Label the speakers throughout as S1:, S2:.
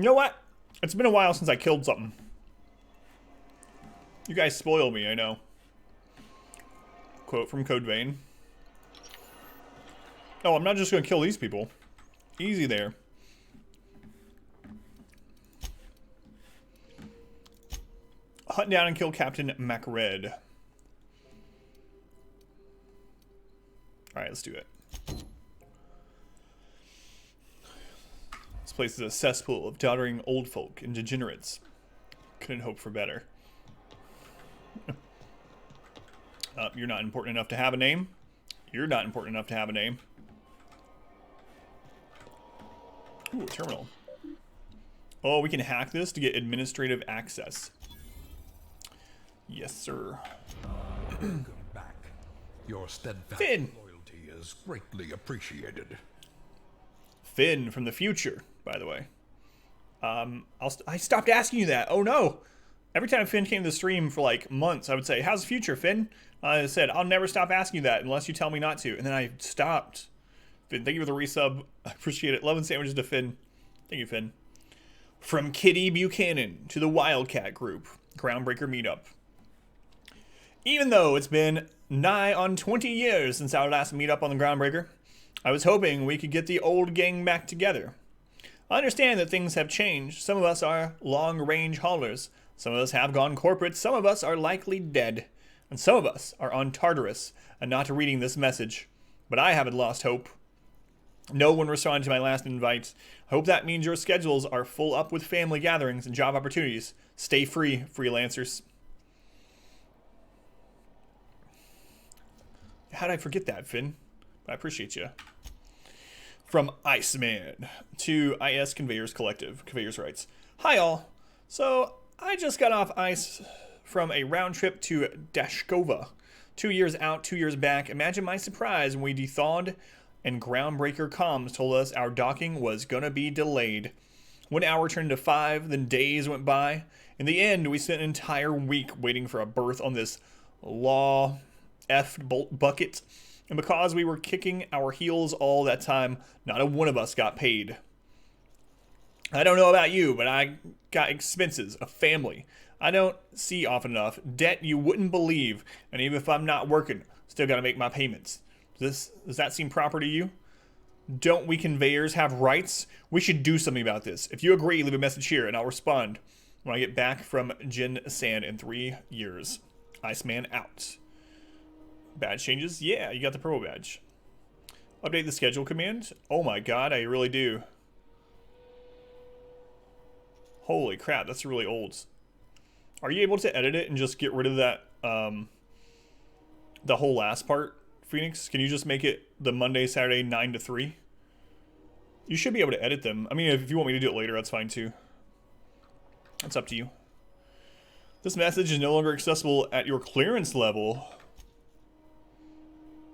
S1: You know what? It's been a while since I killed something. You guys spoil me, I know. Quote from Code Vein. Oh, I'm not just gonna kill these people. Easy there. Hunt down and kill Captain Macred. Alright, let's do it. This place is a cesspool of doddering old folk and degenerates. Couldn't hope for better. You're not important enough to have a name. You're not important enough to have a name. Ooh, a terminal. Oh, we can hack this to get administrative access. Yes, sir.
S2: Welcome back. Your steadfast loyalty is greatly appreciated.
S1: Finn from the future, by the way. I stopped asking you that. Oh no. Every time Finn came to the stream for like months, I would say, "How's the future, Finn?" I said, "I'll never stop asking you that unless you tell me not to." And then I stopped. Finn, thank you for the resub. I appreciate it. Love and sandwiches to Finn. Thank you, Finn. From Kitty Buchanan to the Wildcat Group. Groundbreaker meetup. Even though it's been nigh on 20 years since our last meetup on the Groundbreaker, I was hoping we could get the old gang back together. I understand that things have changed. Some of us are long-range haulers. Some of us have gone corporate. Some of us are likely dead. And some of us are on Tartarus and not reading this message. But I haven't lost hope. No one responded to my last invite. I hope that means your schedules are full up with family gatherings and job opportunities. Stay free, freelancers. How'd I forget that, Finn? I appreciate you. From Iceman to IS Conveyors Collective. Conveyors writes, "Hi all. So I just got off ice from a round trip to Dashkova. 2 years out, 2 years back. Imagine my surprise when we dethawed and Groundbreaker comms told us our docking was gonna be delayed. 1 hour turned to 5, then days went by. In the end, we spent an entire week waiting for a berth on this law effed bolt bucket. And because we were kicking our heels all that time, not a one of us got paid. I don't know about you, but I got expenses, a family I don't see often enough, debt you wouldn't believe, and even if I'm not working, still gotta make my payments. Does that seem proper to you? Don't we conveyors have rights? We should do something about this. If you agree, leave a message here and I'll respond when I get back from Jin Sand in 3 years. Iceman out. Badge changes? Yeah, you got the purple badge. Update the schedule command? Oh my god, I really do. Holy crap, that's really old. Are you able to edit it and just get rid of that, the whole last part, Phoenix? Can you just make it the Monday, Saturday, 9 to 3? You should be able to edit them. I mean, if you want me to do it later, that's fine too. It's up to you. This message is no longer accessible at your clearance level.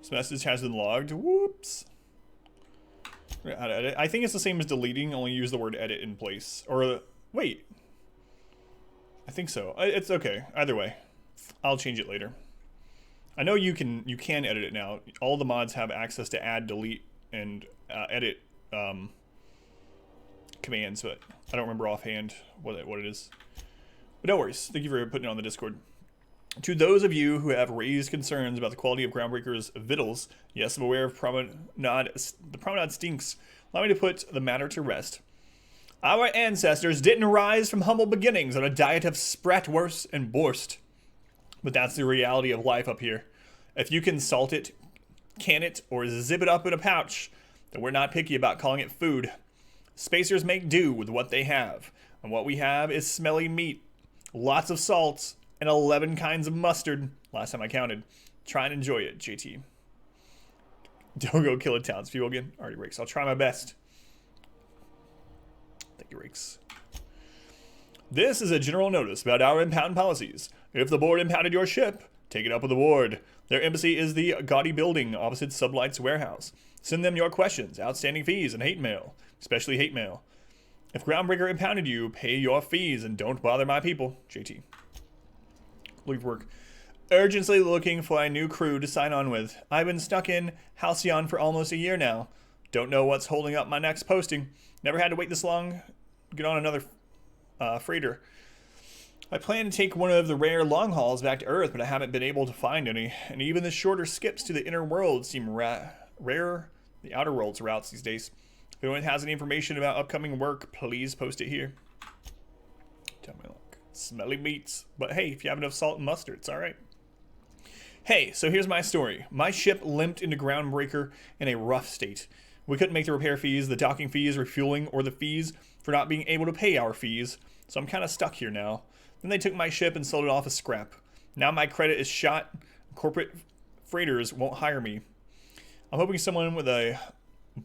S1: This message has been logged. Whoops. How to edit? I think it's the same as deleting, only use the word edit in place. Or, wait. I think so. It's okay. Either way. I'll change it later. I know you can edit it now. All the mods have access to add, delete, and edit commands, but I don't remember offhand what it is. But no worries. Thank you for putting it on the Discord. To those of you who have raised concerns about the quality of Groundbreaker's victuals, yes, I'm aware of the promenade stinks. Allow me to put the matter to rest. Our ancestors didn't rise from humble beginnings on a diet of spratwurst and borst. But that's the reality of life up here. If you can salt it, can it, or zip it up in a pouch, then we're not picky about calling it food. Spacers make do with what they have. And what we have is smelly meat, lots of salt, and 11 kinds of mustard. Last time I counted. Try and enjoy it, JT. Don't go killing townspeople again. Alrighty, Rakes. I'll try my best. Thank you, Rakes. This is a general notice about our impound policies. If the board impounded your ship, take it up with the board. Their embassy is the gaudy building opposite Sublight's warehouse. Send them your questions, outstanding fees, and hate mail. Especially hate mail. If Groundbreaker impounded you, pay your fees and don't bother my people. JT. Leave work. Urgently looking for a new crew to sign on with. I've been stuck in Halcyon for almost a year now. Don't know what's holding up my next posting. Never had to wait this long get on another freighter. I plan to take one of the rare long hauls back to Earth, but I haven't been able to find any. And even the shorter skips to the inner world seem rarer. The outer world's routes these days. If anyone has any information about upcoming work, please post it here. Tell me, look, smelly meats. But hey, if you have enough salt and mustard, it's all right. Hey, so here's my story. My ship limped into Groundbreaker in a rough state. We couldn't make the repair fees, the docking fees, refueling, or the fees for not being able to pay our fees. So I'm kind of stuck here now. Then they took my ship and sold it off as scrap. Now my credit is shot. Corporate freighters won't hire me. I'm hoping someone with a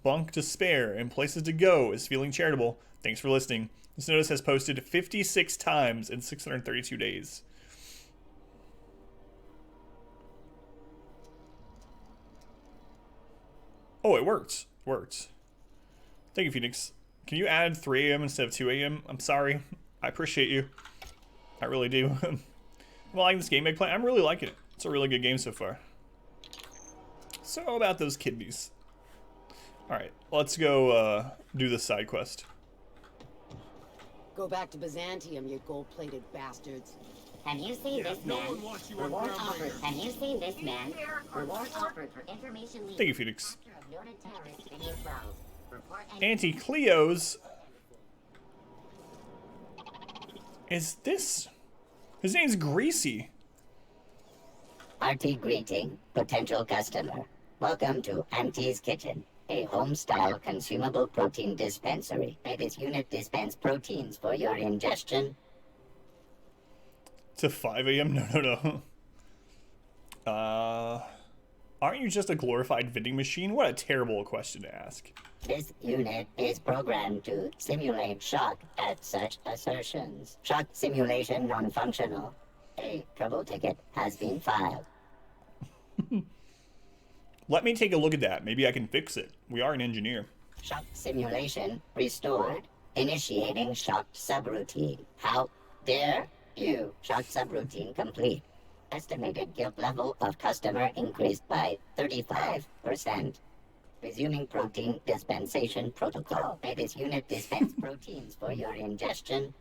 S1: bunk to spare and places to go is feeling charitable. Thanks for listening. This notice has posted 56 times in 632 days. Oh, it worked. It worked. Thank you, Phoenix. Can you add 3 a.m. instead of 2 a.m.? I'm sorry. I appreciate you. I really do. I'm liking this game Eggplant. I'm really liking it. It's a really good game so far. So about those kidneys. Alright, let's go do this side quest.
S3: Go back to Byzantium, you gold-plated bastards.
S4: Have you seen this man? Reward offered. Have you seen this man? Reward offered for information leaked.
S1: Thank you, Phoenix.
S4: Noted terrorist video files. Report
S1: Auntie Cleo's. Is this? His name's Greasy.
S4: RT greeting, potential customer. Welcome to Auntie's Kitchen, a home-style consumable protein dispensary. May this unit dispense proteins for your ingestion.
S1: To 5 a.m.? No. Aren't you just a glorified vending machine? What a terrible question to ask.
S4: This unit is programmed to simulate shock at such assertions. Shock simulation non-functional. A trouble ticket has been filed.
S1: Let me take a look at that. Maybe I can fix it. We are an engineer.
S4: Shock simulation restored. Initiating shock subroutine. How dare you? Shock subroutine complete. Estimated guilt level of customer increased by 35%. Resuming protein dispensation protocol. May this unit dispense proteins for your ingestion.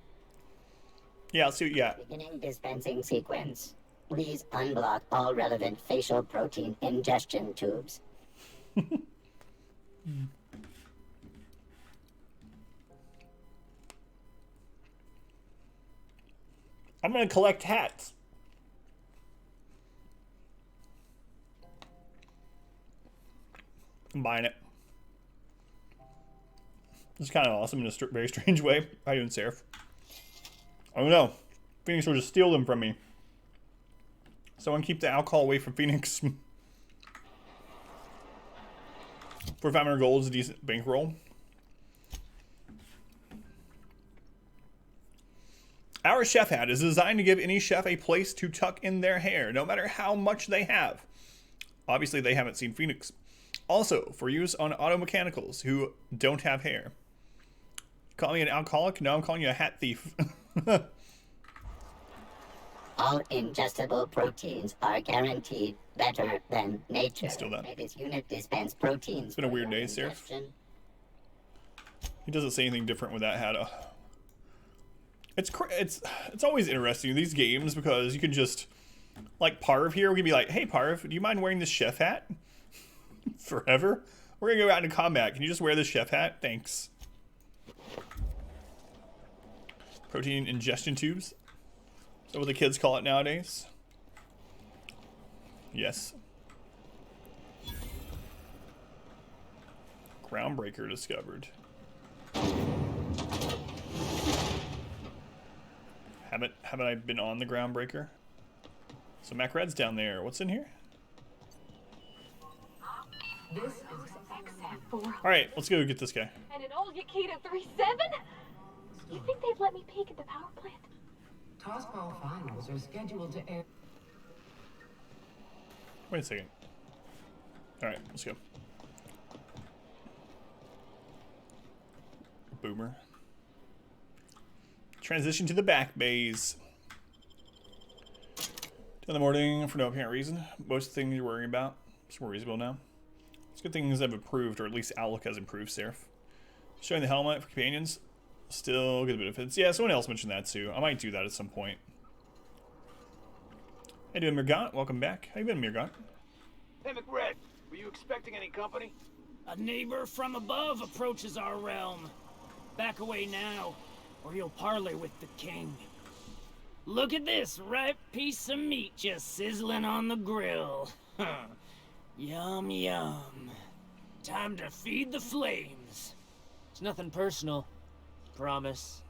S1: Yeah, let's see. Yeah.
S4: Beginning dispensing sequence. Please unblock all relevant facial protein ingestion tubes.
S1: I'm gonna collect hats. I'm buying it. It's kind of awesome in a very strange way. How you doing, Seraph? I don't know. Phoenix will just steal them from me. Someone keep the alcohol away from Phoenix. 4,500 gold is a decent bankroll. Our chef hat is designed to give any chef a place to tuck in their hair, no matter how much they have. Obviously, they haven't seen Phoenix. Also, for use on auto mechanicals who don't have hair. Call me an alcoholic? No, I'm calling you a hat thief.
S4: All ingestible proteins are guaranteed better than nature.
S1: Still done.
S4: May this unit dispense proteins.
S1: It's been a weird day, Seraph. He doesn't say anything different with that hat. It's always interesting in these games because you can just, like Parv here, we can be like, hey Parv, do you mind wearing this chef hat? Forever? We're gonna go out into combat. Can you just wear this chef hat? Thanks. Protein ingestion tubes. Is that what the kids call it nowadays? Yes. Groundbreaker discovered. Haven't I been on the Groundbreaker? So Macred's down there. What's in here? Alright, let's go get this guy.
S5: And an old Yakita 3.7? You think they'd let me peek at the power plant?
S3: Tossball finals are scheduled to air.
S1: Wait a second. Alright, let's go. Boomer. Transition to the back bays. 2 in the morning for no apparent reason. Most things you're worrying about. It's more reasonable now. It's good things have improved, or at least Outlook has improved, Seraph. Showing the helmet for companions. Still good benefits. Yeah, someone else mentioned that too. I might do that at some point. Hey, doing Mirgant? Welcome back. How you been, Mirgant?
S6: Hey, McRed, were you expecting any company?
S7: A neighbor from above approaches our realm. Back away now, or you'll parley with the king. Look at this ripe piece of meat just sizzling on the grill. Yum, yum. Time to feed the flames. It's nothing personal. Promise.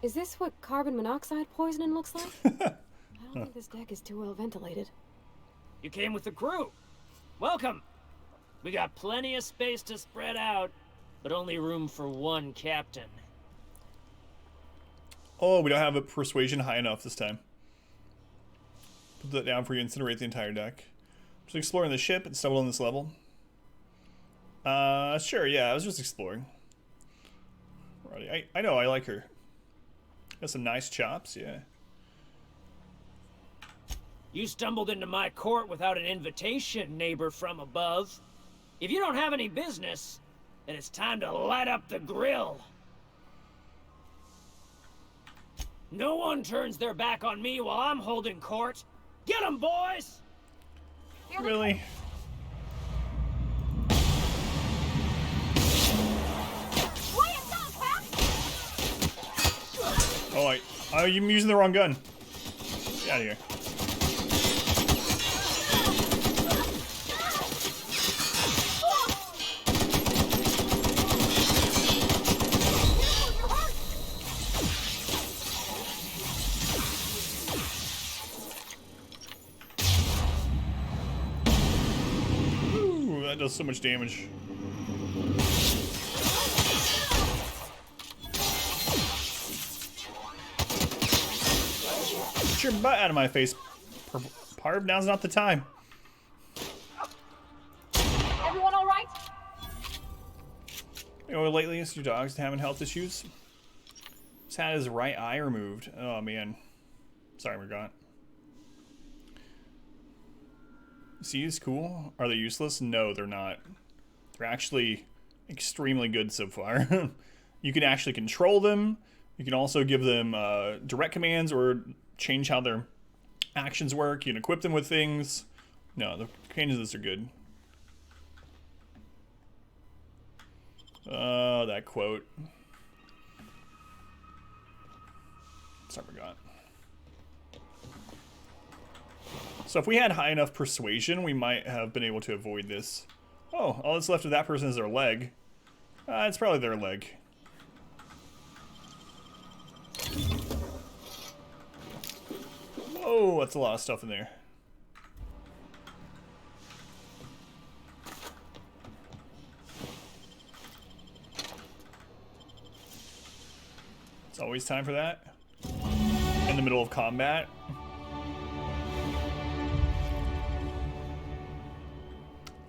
S8: Is this what carbon monoxide poisoning looks like? I don't think this deck is too well ventilated.
S7: You came with the crew. Welcome. We got plenty of space to spread out, but only room for one captain.
S1: Oh, we don't have a persuasion high enough this time. Put that down for you. Incinerate the entire deck. Just exploring the ship and stumbled on this level. Sure, yeah, I was just exploring. I know, I like her. Got some nice chops, yeah.
S7: You stumbled into my court without an invitation, neighbor from above. If you don't have any business, then it's time to light up the grill. No one turns their back on me while I'm holding court. Get 'em, boys!
S1: Really? Oh, I'm using the wrong gun. Get out of here. Ooh, that does so much damage. Get your butt out of my face, Parv. Now's not the time.
S5: Everyone all right?
S1: You know, lately, is your dog's having health issues? He's had his right eye removed. Oh, man. Sorry, Mirgant. See, he's cool. Are they useless? No, they're not. They're actually extremely good so far. You can actually control them. You can also give them direct commands or change how their actions work. You can equip them with things. No, the commands of this are good. That quote. Sorry, forgot. So if we had high enough persuasion, we might have been able to avoid this. Oh, all that's left of that person is their leg. It's probably their leg. Whoa, that's a lot of stuff in there. It's always time for that. In the middle of combat.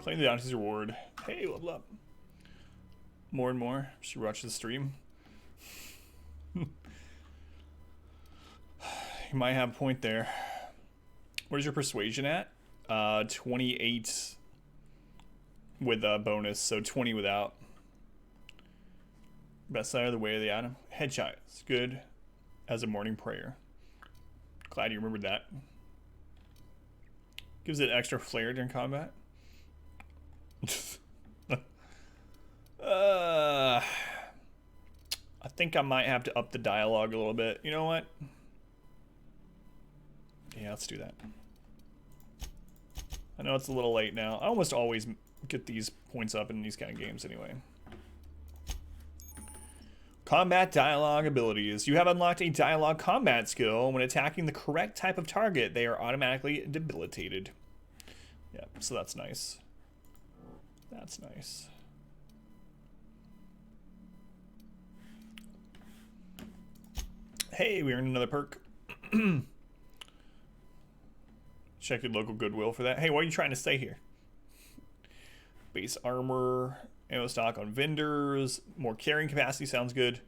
S1: Claim the bounty's reward. Hey, level up. More and more. Should watch the stream. You might have a point there. Where's your persuasion at? 28 with a bonus, so 20 without. Best side of the way of the Adam. Headshot is good as a morning prayer. Glad you remembered that. Gives it extra flair during combat. I think I might have to up the dialogue a little bit. You know what? Yeah, let's do that. I know it's a little late now. I almost always get these points up in these kind of games anyway. Combat dialogue abilities. You have unlocked a dialogue combat skill. When attacking the correct type of target, they are automatically debilitated. Yeah, so that's nice. That's nice. Hey, we earned another perk. Check your local Goodwill for that. Hey, why are you trying to stay here? Base armor, ammo stock on vendors, more carrying capacity sounds good.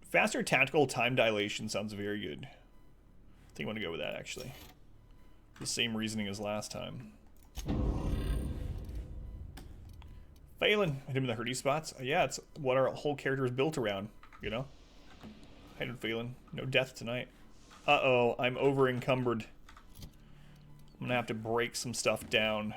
S1: Faster tactical time dilation sounds very good. I think I want to go with that, actually. The same reasoning as last time. Phelan, hit him in the hurty spots. Yeah, it's what our whole character is built around. you know? I had a feeling. No death tonight. Uh-oh, I'm over-encumbered. I'm gonna have to break some stuff down.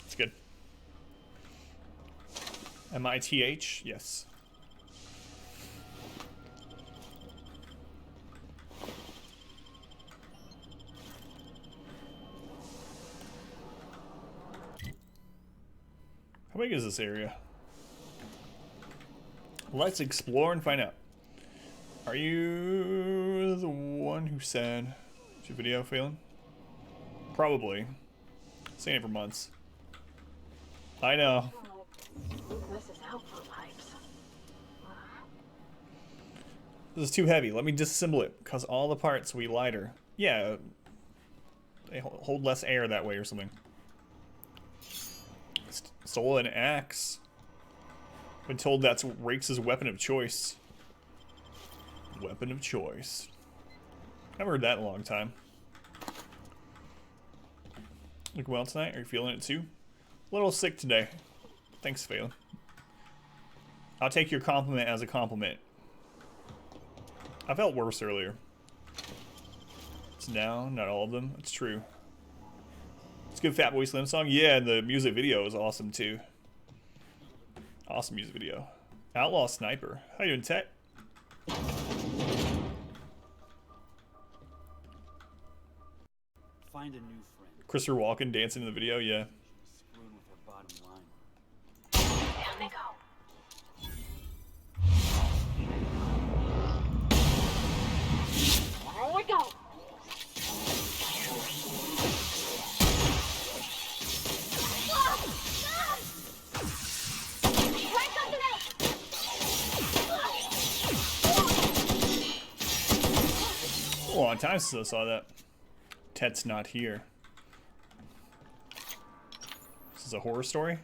S1: It's good. M-I-T-H? Yes. How big is this area? Let's explore and find out. Are you the one who said, is your video failing? Probably. Saying it for months. I know.
S5: This is outflow pipes.
S1: This is too heavy. Let me disassemble it, because all the parts will be lighter. Yeah. They hold less air that way or something. Stole an axe. Been told that's Rakes' weapon of choice. Weapon of choice. Haven't heard that in a long time. Look well tonight. Are you feeling it too? A little sick today. Thanks, Phelan. I'll take your compliment as a compliment. I felt worse earlier. It's down, not all of them. It's true. It's a good Fatboy Slim song. Yeah, and the music video is awesome too. Awesome music video. Outlaw Sniper. How you doing, Tech?
S9: Find a new friend.
S1: Christopher Walken dancing in the video, yeah.
S9: Screwing with her bottom line.
S5: Down they go. There we go. Try something else.
S1: A long time since I saw that. Tet's not here. This is a horror story?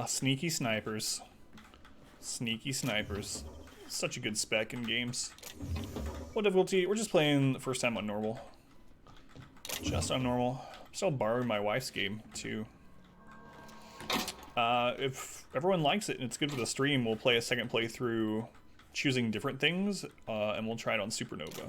S1: Sneaky snipers. Sneaky snipers. Such a good spec in games. What difficulty? We're just playing the first time on normal. Just on normal. I'm still borrowing my wife's game, too. If everyone likes it and it's good for the stream, we'll play a second playthrough choosing different things, and we'll try it on Supernova.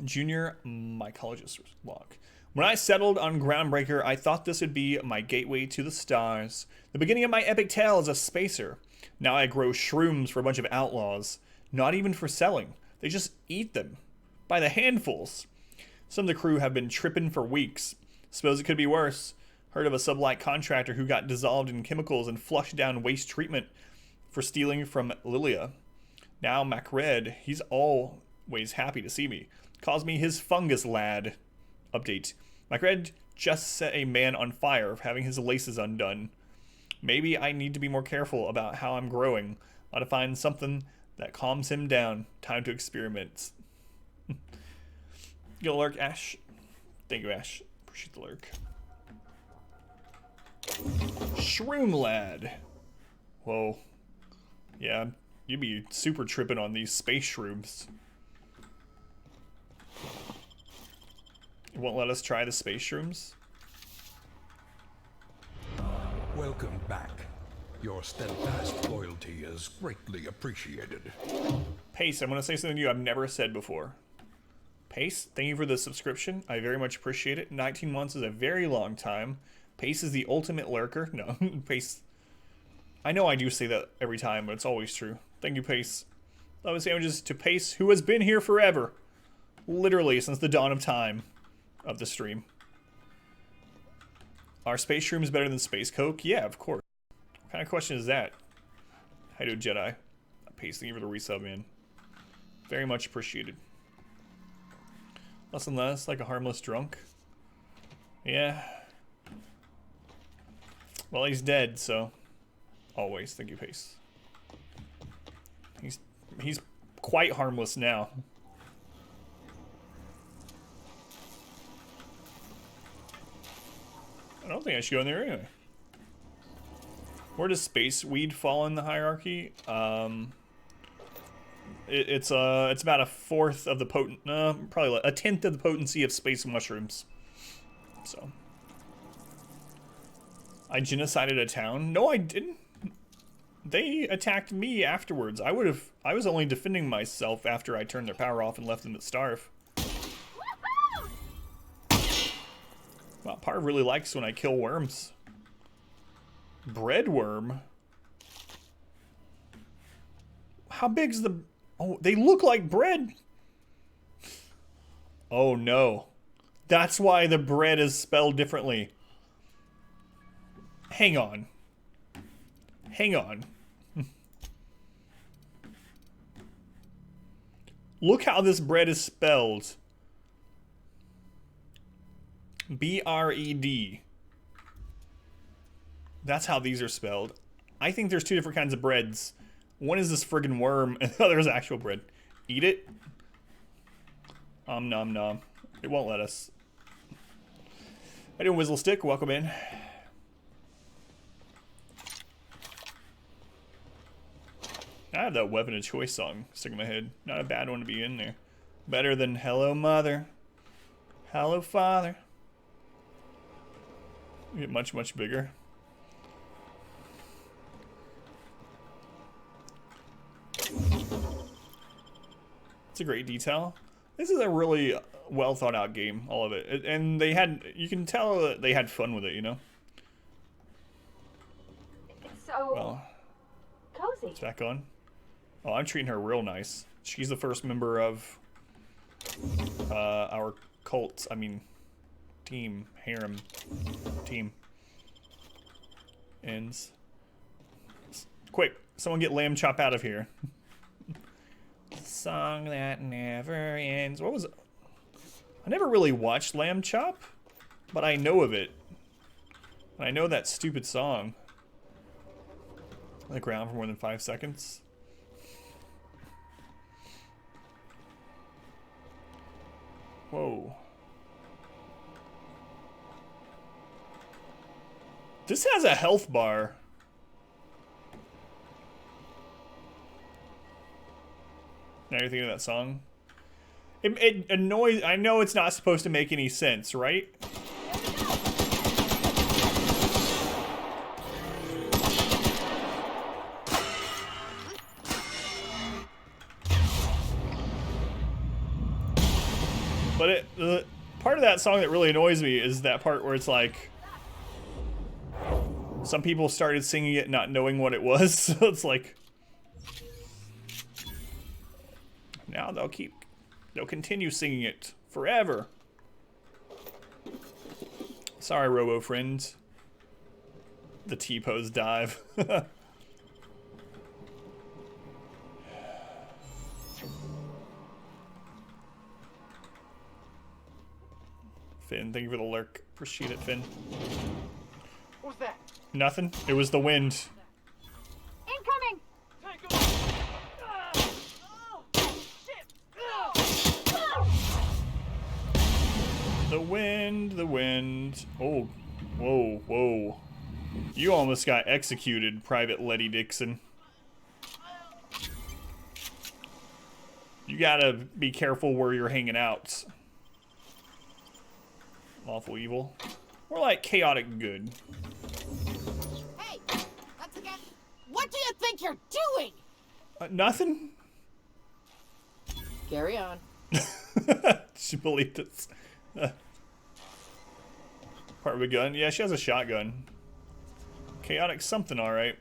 S1: Junior mycologist log. When I settled on Groundbreaker, I thought this would be my gateway to the stars. The beginning of my epic tale as a spacer. Now I grow shrooms for a bunch of outlaws. Not even for selling. They just eat them. By the handfuls. Some of the crew have been tripping for weeks. Suppose it could be worse. Heard of a sublight contractor who got dissolved in chemicals and flushed down waste treatment for stealing from Lilia. Now Macred, he's always happy to see me. Calls me his fungus lad. Update. Macred just set a man on fire for having his laces undone. Maybe I need to be more careful about how I'm growing. Ought to find something that calms him down. Time to experiment. Yo, lurk, Ash. Thank you, Ash. Appreciate the lurk. Shroom lad. Whoa. Yeah, you'd be super tripping on these space shrooms. You won't let us try the space shrooms?
S2: Welcome back. Your steadfast loyalty is greatly appreciated.
S1: Pace, I'm going to say something to you I've never said before. Pace, thank you for the subscription. I very much appreciate it. 19 months is a very long time. Pace is the ultimate lurker. No, Pace. I know I do say that every time, but it's always true. Thank you, Pace. Love and sandwiches to Pace, who has been here forever. Literally, since the dawn of time of the stream. Are space shrooms better than space coke? Yeah, of course. What kind of question is that? Hi to Jedi. Pace, thank you for the resub, man. Very much appreciated. Less and less, like a harmless drunk. Yeah. Well, he's dead, so... Always, thank you, Pace. He's quite harmless now. I don't think I should go in there anyway. Where does space weed fall in the hierarchy? It's about a fourth of the probably like a tenth of the potency of space mushrooms. So I genocided a town. No, I didn't. They attacked me afterwards. I was only defending myself after I turned their power off and left them to starve. Wow, Parv really likes when I kill worms. Bread worm? How big's the... Oh, they look like bread. Oh no. That's why the bread is spelled differently. Hang on. Hang on. Look how this bread is spelled. B-R-E-D. That's how these are spelled. I think there's two different kinds of breads. One is this friggin' worm, and the other is actual bread. Eat it. Nom nom. It won't let us. I do Whizzle Stick. Welcome in. I have that Weapon of Choice song stuck in my head. Not a bad one to be in there. Better than Hello Mother. Hello Father. You get much, much bigger. It's a great detail. This is a really well thought out game, all of it. And they had, you can tell that they had fun with it, you know?
S5: So
S1: Well,
S5: cozy.
S1: it's back on. Oh, I'm treating her real nice. She's the first member of our cult, team, harem team. Ends. Quick, someone get Lamb Chop out of here. Song that never ends. What was it? I never really watched Lamb Chop, but I know of it. I know that stupid song. On the ground for more than 5 seconds. Whoa. This has a health bar. Now you're thinking of that song? It annoys... I know it's not supposed to make any sense, right? But the part of that song that really annoys me is that part where it's like... Some people started singing it not knowing what it was, so it's like... Now they'll continue singing it forever. Sorry, Robo friend. The T-pose dive. Finn, thank you for the lurk. Appreciate it, Finn.
S6: What was that?
S1: Nothing. It was the wind.
S5: Incoming!
S6: Take him!
S1: The wind, the wind. Oh, whoa, whoa. You almost got executed, Private Letty Dixon. You gotta be careful where you're hanging out. Lawful evil. More like chaotic good.
S3: Hey, once again, what do you think you're doing?
S1: Nothing?
S3: Carry on.
S1: She believed it. Part of a gun? Yeah, she has a shotgun. Chaotic something, alright.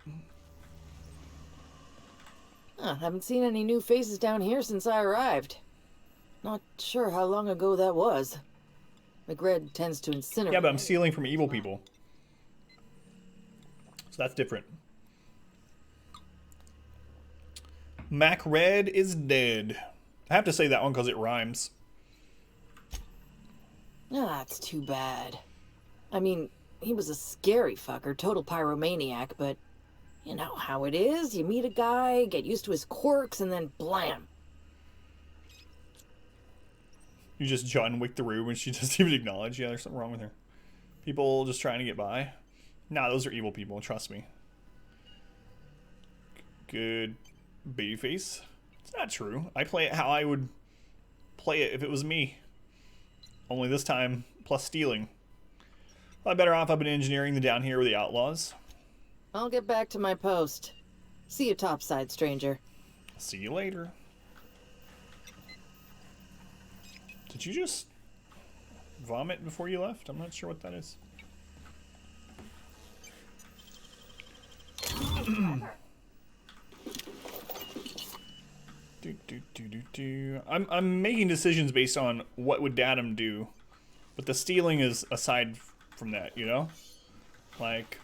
S10: Haven't seen any new faces down here since I arrived. Not sure how long ago that was. McRed tends to incinerate.
S1: Yeah, but I'm stealing from evil people. So that's different. Mac Red is dead. I have to say that one because it rhymes.
S10: That's too bad. I mean, he was a scary fucker, total pyromaniac, but you know how it is. You meet a guy, get used to his quirks, and then blam.
S1: You just John Wick the room and she doesn't even acknowledge. Yeah, there's something wrong with her. People just trying to get by. Nah, those are evil people, trust me. good babyface. It's not true. I play it how I would play it if it was me. Only this time, plus stealing. I'm better off up in engineering than down here with the outlaws.
S10: I'll get back to my post. See you topside, stranger.
S1: See you later. Did you just vomit before you left? I'm not sure what that is. I'm making decisions based on what would Adam do, but the stealing is aside from that, you know? Like,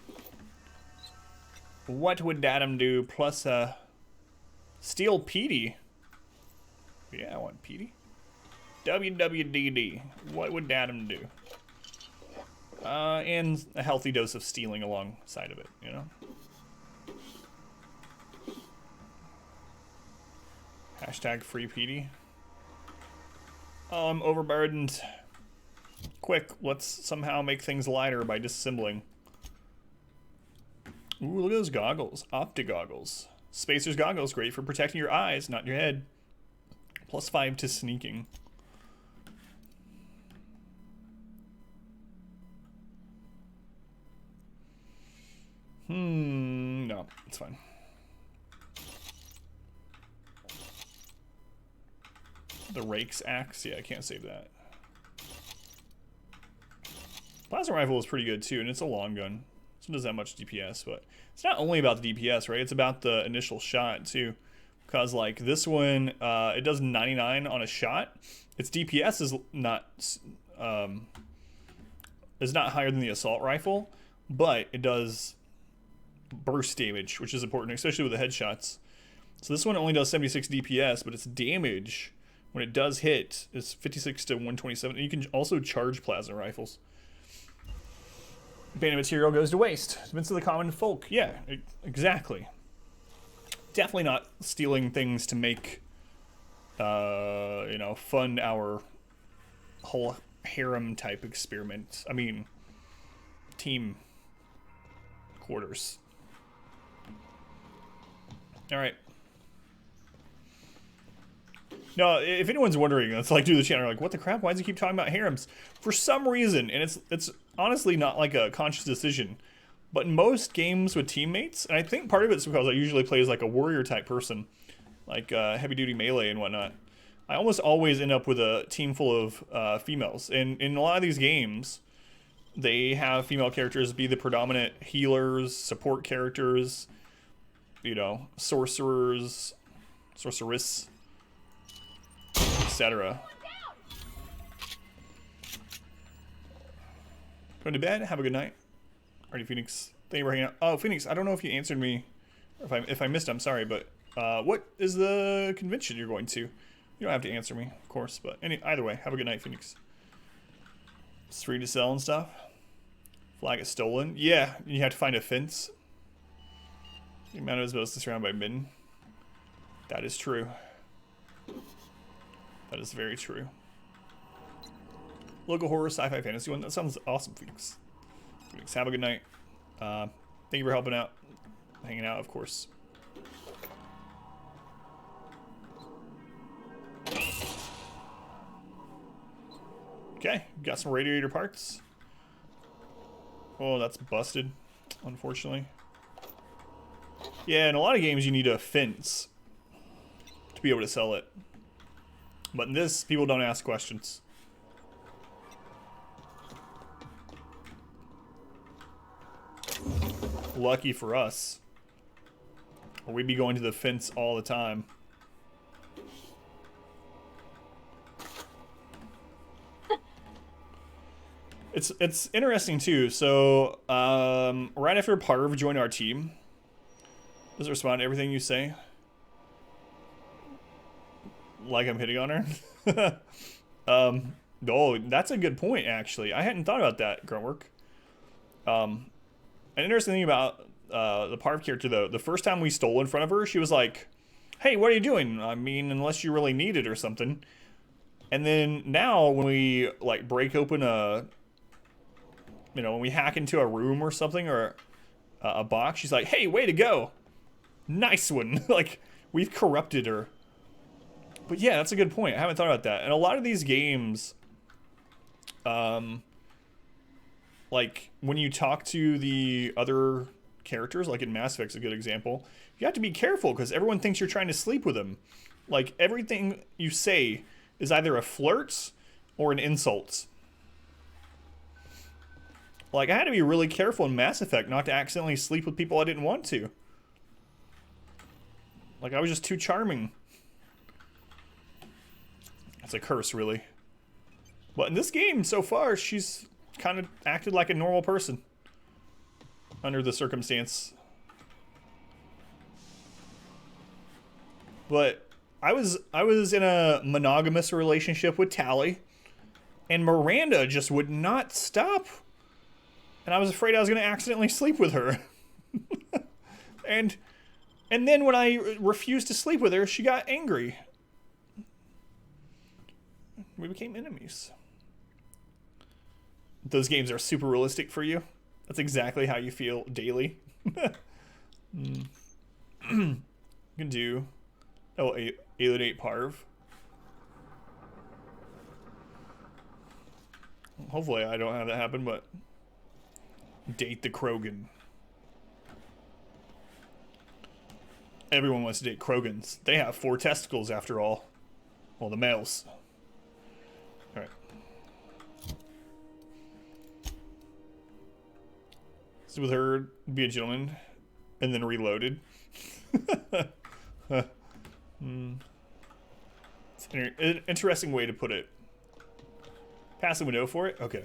S1: what would Adam do plus steal Petey? Yeah, I want Petey. WWDD. What would Adam do? And a healthy dose of stealing alongside of it, you know? Hashtag free Petey. Oh, I'm overburdened. Quick, let's somehow make things lighter by disassembling. Ooh, look at those goggles. Optic goggles. Spacer's goggles, great for protecting your eyes, not your head. +5 to sneaking. No, it's fine. The Rake's axe, yeah, I can't save that. Plasma rifle is pretty good too, and it's a long gun, so it doesn't have much DPS, but it's not only about the DPS, right? It's about the initial shot too, because like this one, it does 99 on a shot. Its DPS is not higher than the assault rifle, but it does burst damage, which is important, especially with the headshots. So this one only does 76 DPS, but its damage when it does hit is 56 to 127. And you can also charge plasma rifles. Banned material goes to waste. It's to the common folk. Yeah, exactly. Definitely not stealing things to make, you know, fund our whole harem type experiment. I mean, team quarters. All right. No, if anyone's wondering, it's like, dude, the channel, like, what the crap? Why does he keep talking about harems? For some reason, and it's honestly not like a conscious decision, but in most games with teammates, and I think part of it's because I usually play as like a warrior type person, like heavy duty melee and whatnot. I almost always end up with a team full of females, and in a lot of these games, they have female characters be the predominant healers, support characters, you know, sorcerers, sorceress, etc. Going to bed. Have a good night. Alrighty, Phoenix. Thank you for hanging out. Oh, Phoenix, I don't know if you answered me, or if I missed. I'm sorry, but what is the convention you're going to? You don't have to answer me, of course, but either way, have a good night, Phoenix. It's free to sell and stuff. Flag is stolen. Yeah, you have to find a fence. The amount of is surrounded by midden. That is true. That is very true. Local horror, sci-fi, fantasy one. That sounds awesome, Phoenix. Phoenix, have a good night. Thank you for helping out. Hanging out, of course. Okay, got some radiator parts. Oh, that's busted, unfortunately. Yeah, in a lot of games you need a fence to be able to sell it. But in this, people don't ask questions. Lucky for us. Or we'd be going to the fence all the time. It's interesting too. So right after Parv joined our team, does it respond to everything you say? Like I'm hitting on her? Oh, that's a good point, actually. I hadn't thought about that, Gruntwork. An interesting thing about the Parv character, though, the first time we stole in front of her, she was like, hey, what are you doing? I mean, unless you really need it or something. And then now when we, like, break open a, you know, when we hack into a room or something, or a box, she's like, hey, way to go. Nice one. Like, we've corrupted her. But yeah, that's a good point. I haven't thought about that. And a lot of these games, like, when you talk to the other characters, like in Mass Effect's a good example, you have to be careful because everyone thinks you're trying to sleep with them. Like, everything you say is either a flirt or an insult. Like, I had to be really careful in Mass Effect not to accidentally sleep with people I didn't want to. Like, I was just too charming. It's a curse, really. But in this game, so far, she's kind of acted like a normal person. Under the circumstance. But I was in a monogamous relationship with Tally. And Miranda just would not stop. And I was afraid I was going to accidentally sleep with her. and then when I refused to sleep with her, she got angry. We became enemies. Those games are super realistic for you. That's exactly how you feel daily. You can do... Oh, alienate Parv. Hopefully I don't have that happen, but... Date the Krogan. Everyone wants to date Krogans. They have 4 testicles after all. Well, the males. Alright. So with her, be a gentleman, and then reloaded. It's an interesting way to put it. Pass the window for it? Okay.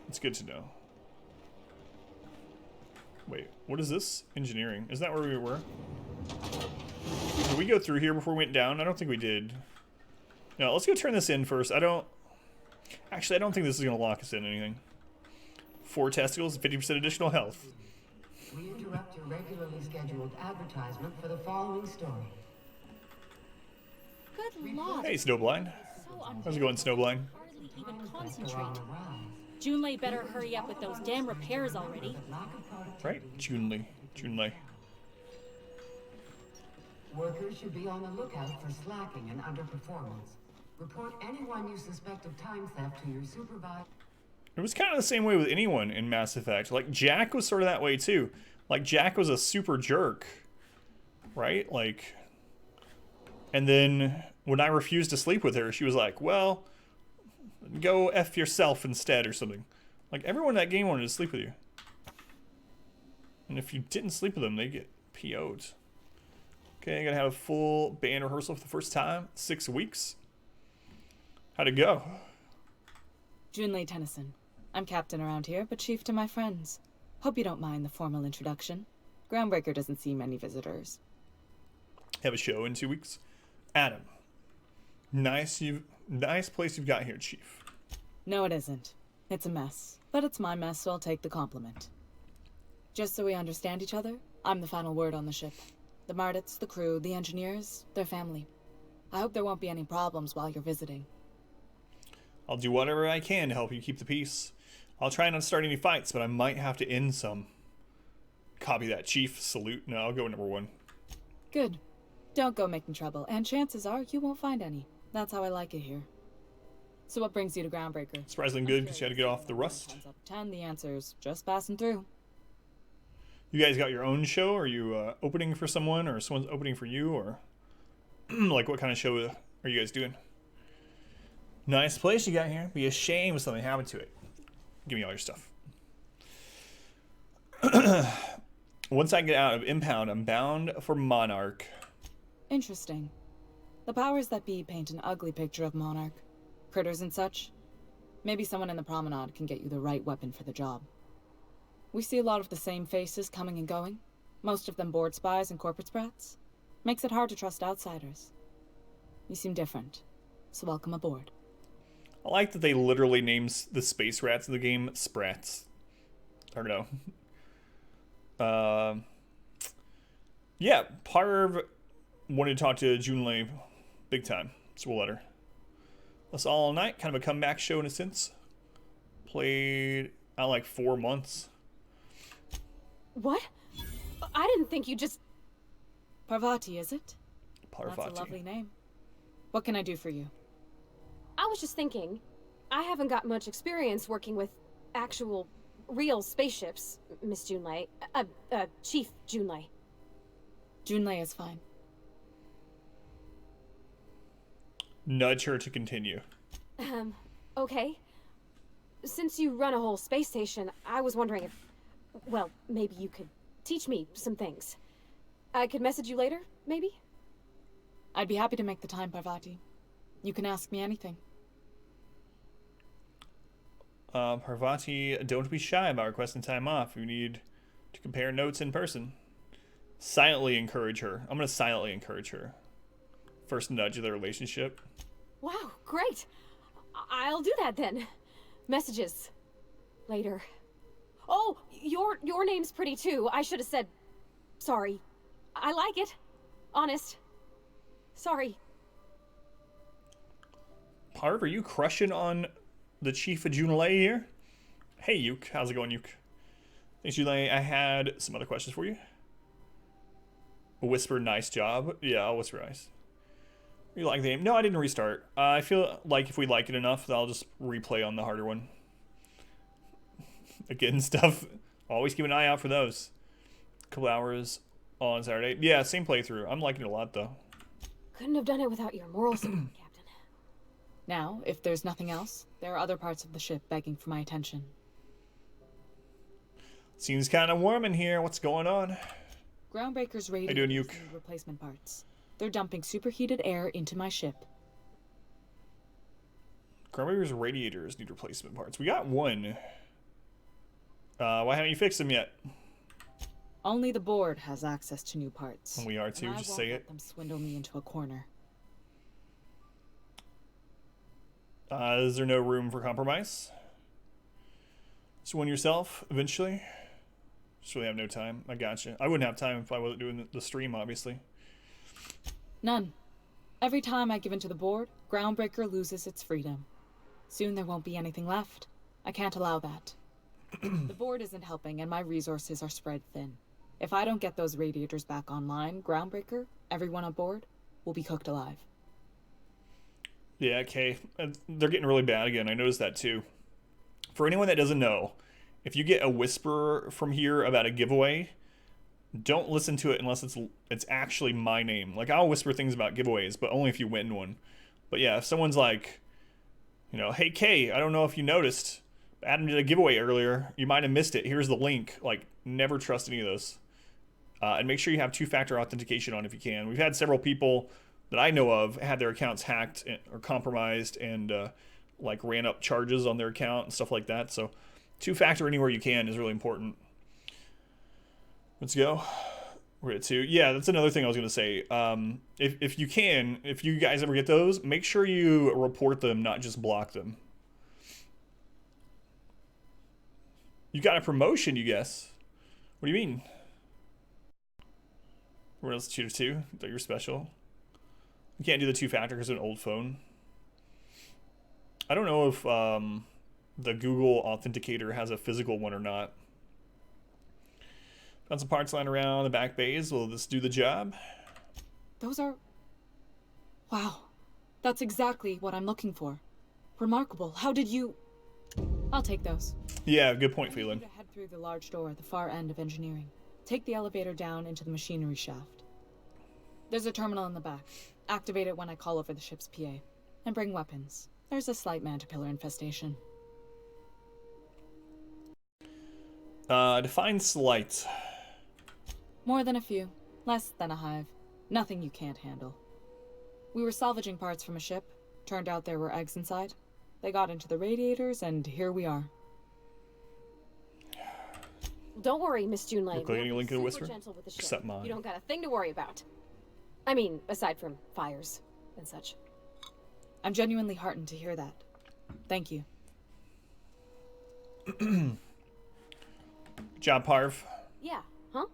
S1: It's good to know. Wait, what is this? Engineering. Is that where we were? Did we go through here before we went down? I don't think we did. No, let's go turn this in first. Actually, I don't think this is going to lock us in anything. 4 testicles, 50% additional health.
S3: We interrupt your regularly scheduled advertisement for the following story.
S5: Good lord.
S1: Hey, Snowblind. How's it going, Snowblind?
S5: Hardly even concentrate. Junlei better hurry up with those damn repairs already.
S1: Right, Junlei.
S3: Workers should be on the lookout for slacking and underperformance. Report anyone you suspect of time theft to your supervisor.
S1: It was kind of the same way with anyone in Mass Effect. Like, Jack was sort of that way, too. Like, Jack was a super jerk. Right? Like... And then, when I refused to sleep with her, she was like, well... Go F yourself instead, or something. Like, everyone in that game wanted to sleep with you. And if you didn't sleep with them, they get PO'd. Okay, I gotta have a full band rehearsal for the first time. 6 weeks. How'd it go?
S11: Junlei Tennyson. I'm captain around here, but chief to my friends. Hope you don't mind the formal introduction. Groundbreaker doesn't see many visitors.
S1: Have a show in 2 weeks. Adam. Nice place you've got here, Chief.
S11: No, it isn't. It's a mess. But it's my mess, so I'll take the compliment. Just so we understand each other, I'm the final word on the ship. The Mardits, the crew, the engineers, their family. I hope there won't be any problems while you're visiting.
S1: I'll do whatever I can to help you keep the peace. I'll try not to start any fights, but I might have to end some. Copy that, Chief. Salute. No, I'll go number 1.
S11: Good. Don't go making trouble, and chances are you won't find any. That's how I like it here. So what brings you to Groundbreaker?
S1: Surprisingly good, because you had to get off the rust.
S11: 10 out of 10, the answer's just passing through.
S1: You guys got your own show? Are you opening for someone, or someone's opening for you, or... like, what kind of show are you guys doing? Nice place you got here. Be a shame if something happened to it. Give me all your stuff. Once I get out of Impound, I'm bound for Monarch.
S11: Interesting. The powers that be paint an ugly picture of Monarch. Critters and such. Maybe someone in the promenade can get you the right weapon for the job. We see a lot of the same faces coming and going. Most of them board spies and corporate sprats. Makes it hard to trust outsiders. You seem different, so welcome aboard.
S1: I like that they literally names the space rats in the game Sprats. I don't know. Yeah, Parv wanted to talk to Junlei big time, so we'll let her. Us All Night, kind of a comeback show in a sense. Played out like 4 months.
S8: What? I didn't think you just...
S11: Parvati, is it?
S1: Parvati.
S11: That's a lovely name. What can I do for you?
S8: I was just thinking, I haven't got much experience working with actual, real spaceships, Miss Junlei. Chief Junlei.
S11: Junlei is fine.
S1: Nudge her to continue.
S8: Okay. Since you run a whole space station, I was wondering if, well, maybe you could teach me some things. I could message you later, maybe?
S11: I'd be happy to make the time, Parvati. You can ask me anything.
S1: Parvati, don't be shy about requesting time off. You need to compare notes in person. Silently encourage her. I'm going to silently encourage her. First nudge of the relationship.
S8: Wow, great. I'll do that then. Messages. Later. Oh, your name's pretty too. I should have said sorry. I like it. Honest. Sorry.
S1: Parv, are you crushing on the Chief of Junlei here? Hey, Yuke. How's it going, Yuke? Thanks, Junlei. I had some other questions for you. Whisper, nice job. Yeah, I'll whisper nice. You like the game? No, I didn't restart. I feel like if we like it enough, I'll just replay on the harder one. Again, stuff. Always keep an eye out for those. Couple hours on Saturday. Yeah, same playthrough. I'm liking it a lot, though.
S8: Couldn't have done it without your moral support, Captain.
S11: Now, if there's nothing else, there are other parts of the ship begging for my attention.
S1: Seems kind of warm in here. What's going on?
S11: Groundbreaker's radio replacement parts. They're dumping superheated air into my ship.
S1: Groundbreaker's radiators need replacement parts. We got one. Why haven't you fixed them yet?
S11: Only the board has access to new parts.
S1: And we are too, just say it.
S11: I won't let them swindle me into a corner.
S1: Is there no room for compromise? Just win yourself, eventually. Just really have no time. I gotcha. I wouldn't have time if I wasn't doing the stream, obviously.
S11: None. Every time I give in to the board, Groundbreaker loses its freedom. Soon there won't be anything left. I can't allow that. The board isn't helping and my resources are spread thin. If I don't get those radiators back online, Groundbreaker, everyone on board, will be cooked alive.
S1: Yeah, okay. They're getting really bad again. I noticed that too. For anyone that doesn't know, if you get a whisper from here about a giveaway, don't listen to it unless it's actually my name. Like, I'll whisper things about giveaways, but only if you win one. But yeah, if someone's like, you know, hey Kay, I don't know if you noticed, Adam did a giveaway earlier. You might have missed it. Here's the link. Like, never trust any of those. And make sure you have two-factor authentication on if you can. We've had several people that I know of had their accounts hacked or compromised and like ran up charges on their account and stuff like that. So two-factor anywhere you can is really important. Let's go. We're at 2. Yeah, that's another thing I was going to say. If you can, if you guys ever get those, make sure you report them, not just block them. You got a promotion, you guess. What do you mean? What else? Cheater 2? That you're special? You can't do the two-factor because it's an old phone. I don't know if the Google Authenticator has a physical one or not. Found some parts lying around the back bays. Will this do the job?
S11: Those are... Wow. That's exactly what I'm looking for. Remarkable. How did you... I'll take those.
S1: Yeah, good point, Phelan.
S11: Head through the large door at the far end of engineering. Take the elevator down into the machinery shaft. There's a terminal in the back. Activate it when I call over the ship's PA. And bring weapons. There's a slight man-to-pillar infestation.
S1: Define slight.
S11: More than a few. Less than a hive. Nothing you can't handle. We were salvaging parts from a ship. Turned out there were eggs inside. They got into the radiators, and here we are.
S8: Don't worry, Miss Junlei.
S1: Clicking a link in the whisper.
S8: Except mine. You don't got a thing to worry about. I mean, aside from fires and such.
S11: I'm genuinely heartened to hear that. Thank you.
S1: Good job, Parv.
S8: Yeah, huh?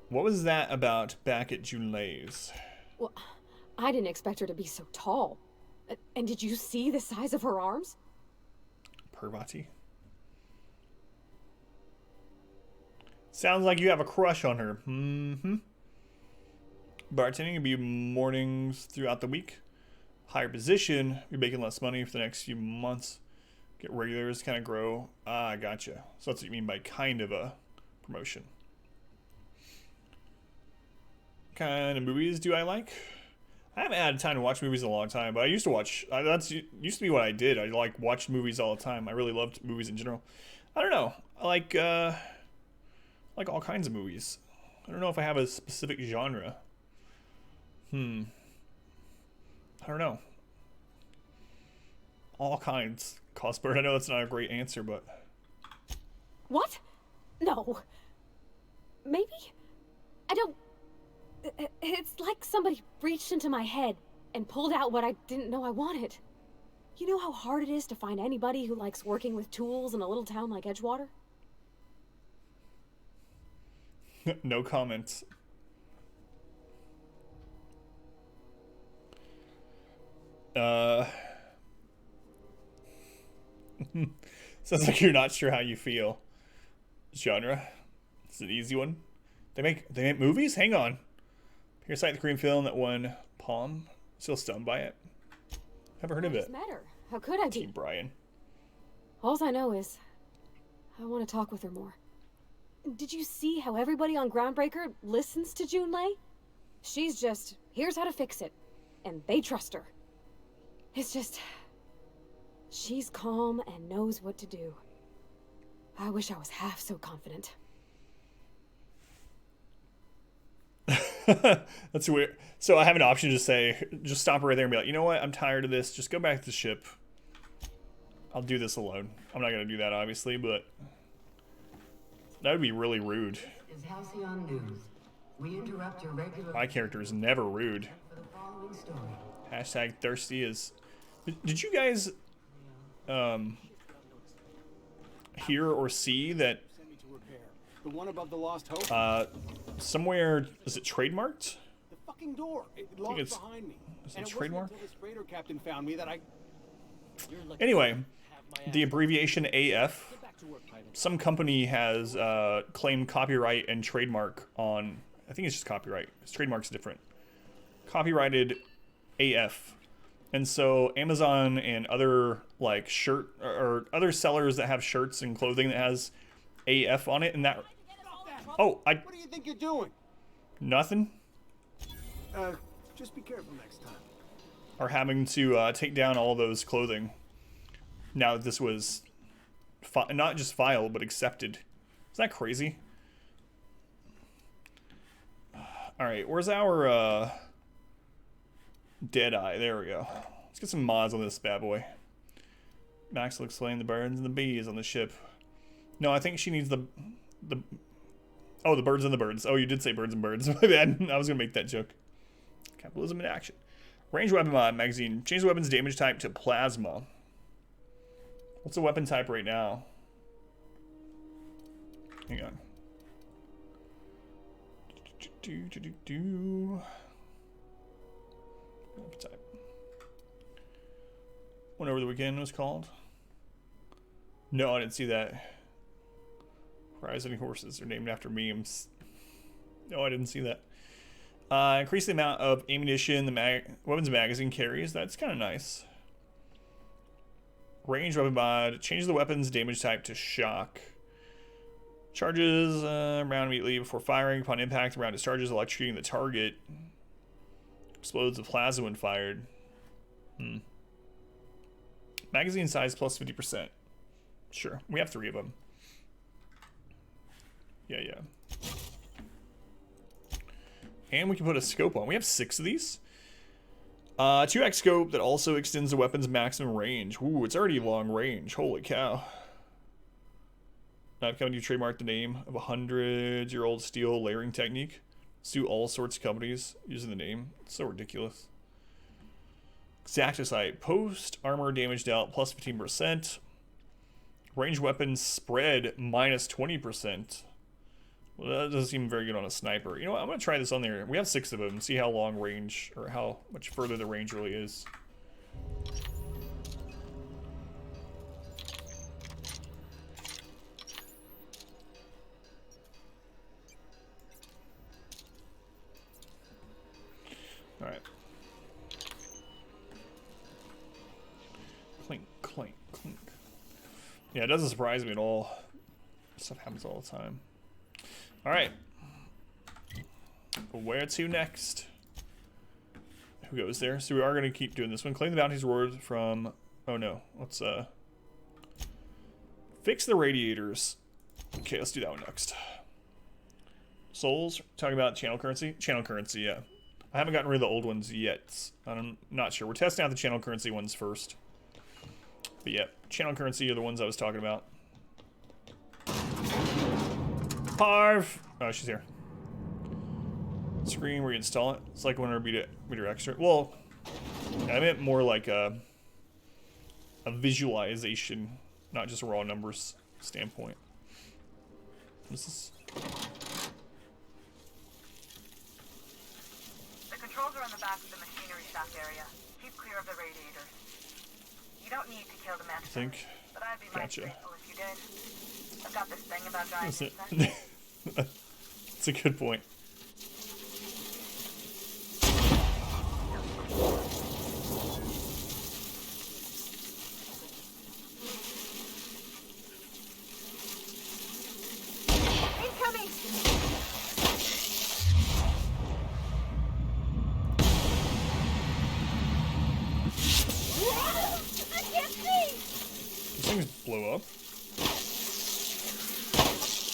S1: What was that about back at Junlei's?
S8: Well, I didn't expect her to be so tall. And did you see the size of her arms?
S1: Parvati. Sounds like you have a crush on her. Mm-hmm. Bartending can be mornings throughout the week. Higher position, you're making less money for the next few months. Get regulars, kind of grow. Ah, gotcha. So that's what you mean by kind of a promotion. What kind of movies do I like? I haven't had time to watch movies in a long time, but I used to watch. That's used to be what I did. I like watched movies all the time. I really loved movies in general. I don't know. I like all kinds of movies. I don't know if I have a specific genre. I don't know. All kinds. Cosbird, I know that's not a great answer, but...
S8: What? No. Maybe? I don't... It's like somebody reached into my head and pulled out what I didn't know I wanted. You know how hard it is to find anybody who likes working with tools in a little town like Edgewater?
S1: No comments. Sounds like you're not sure how you feel. Genre. It's an easy one. They make movies? Hang on. Parasite, the Korean film that won Palm. Still stunned by it. Never heard of it.
S8: What's the matter? How could I be?
S1: Team Brian.
S8: All I know is I want to talk with her more. Did you see how everybody on Groundbreaker listens to Junlei? She's just, here's how to fix it. And they trust her. It's just... she's calm and knows what to do. I wish I was half so confident.
S1: That's weird. So I have an option to say, just stop right there and be like, you know what? I'm tired of this. Just go back to the ship. I'll do this alone. I'm not going to do that, obviously, but that would be really rude.
S3: Is Halcyon News. We interrupt your regular...
S1: My character is never rude.
S3: For the following story.
S1: Hashtag thirsty is... Did you guys hear or see that
S6: The one above the Lost Hope?
S1: somewhere, is it trademarked?
S6: The fucking door. It locked behind me.
S1: Is
S6: And
S1: it
S6: it wasn't
S1: trademarked?
S6: until this freighter captain found me that I...
S1: Anyway, the abbreviation AF, some company has claimed copyright and trademark on, I think it's just copyright, because trademark's different. Copyrighted AF. And so Amazon and other like shirt or other sellers that have shirts and clothing that has AF on it and that... Oh,
S6: What do you think you're doing?
S1: Nothing?
S6: Just be careful next time.
S1: Are having to take down all those clothing. Now that this was not just filed, but accepted. Is that crazy? Alright, where's our Deadeye? There we go. Let's get some mods on this bad boy. Max looks slaying the birds and the bees on the ship. No, I think she needs the oh, the birds and the birds. Oh, you did say birds and birds. My bad. I was gonna make that joke. Capitalism in action. Range weapon mod magazine. Change the weapon's damage type to plasma. What's the weapon type right now? Hang on. Weapon type. One over the weekend was called. No, I didn't see that. Rising horses are named after memes. No, I didn't see that. Increase the amount of ammunition the weapons magazine carries. That's kind of nice. Range weapon mod. Change the weapon's damage type to shock. Charges round immediately before firing. Upon impact, the round discharges, electrocuting the target. Explodes the plasma when fired. Magazine size plus 50%. Sure. We have 3 of them. Yeah. And we can put a scope on. We have 6 of these. 2x scope that also extends the weapon's maximum range. Ooh, it's already long range. Holy cow. Not coming to trademark the name of a 100-year-old steel layering technique. Sue all sorts of companies using the name. It's so ridiculous. Exactosight. Post armor damage dealt plus 15%. Range weapons spread minus 20%. Well, that doesn't seem very good on a sniper. You know what? I'm going to try this on there. We have 6 of them and see how long range, or how much further the range really is. clink, clink. Yeah, it doesn't surprise me at all. Stuff happens all the time. Alright. Where to next? Who goes there? So we are going to keep doing this one. Claim the bounty's reward from... Oh no. Let's fix the radiators. Okay, let's do that one next. Souls, talking about channel currency? Channel currency, yeah. I haven't gotten rid of the old ones yet. I'm not sure. We're testing out the channel currency ones first. But yeah, channel currency are the ones I was talking about. Parv! Oh, she's here. Screen where you install it. It's like when our meter extra. Well, I meant more like a visualization, not just a raw numbers standpoint. What's this?
S12: The controls are in the back of the machinery shaft area. Keep clear of the radiators. You don't need to kill the master.
S1: I think.
S12: But I'd be
S1: Gotcha.
S12: mighty grateful if you did. I've got this thing about giant insects.
S1: That's a good point.
S12: Incoming!
S5: I can't see!
S1: These things blow up.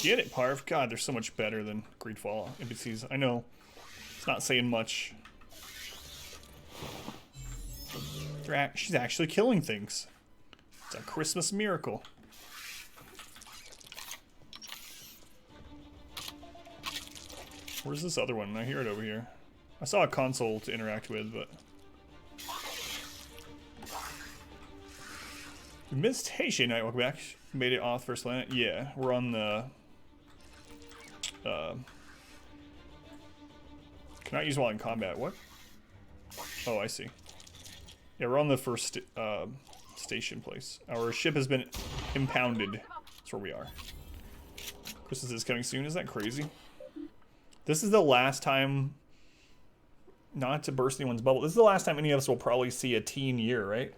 S1: Get it, Parv. God, they're so much better than Greedfall NPCs. I know. It's not saying much. She's actually killing things. It's a Christmas miracle. Where's this other one? I hear it over here. I saw a console to interact with, but... We missed Haitian Night. Welcome back. Made it off first planet. Yeah, we're on the... cannot use while in combat. What? Oh, I see. Yeah, we're on the first station place. Our ship has been impounded. That's where we are. Christmas is coming soon. Isn't that crazy? This is the last time... Not to burst anyone's bubble. This is the last time any of us will probably see a teen year, right?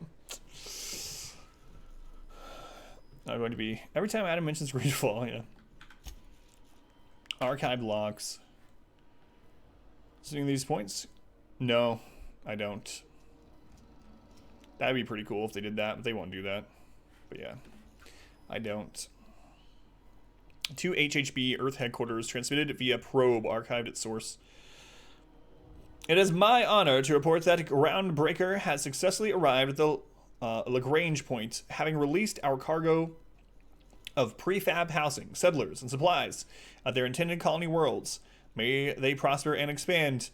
S1: Not going to be... Every time Adam mentions Greedfall, yeah. Archived logs. Seeing these points? No, I don't. That'd be pretty cool if they did that, but they won't do that. But yeah, I don't. To HHB Earth headquarters, transmitted via probe, archived at source. It is my honor to report that Groundbreaker has successfully arrived at the Lagrange point, having released our cargo of prefab housing, settlers, and supplies at their intended colony worlds. May they prosper and expand.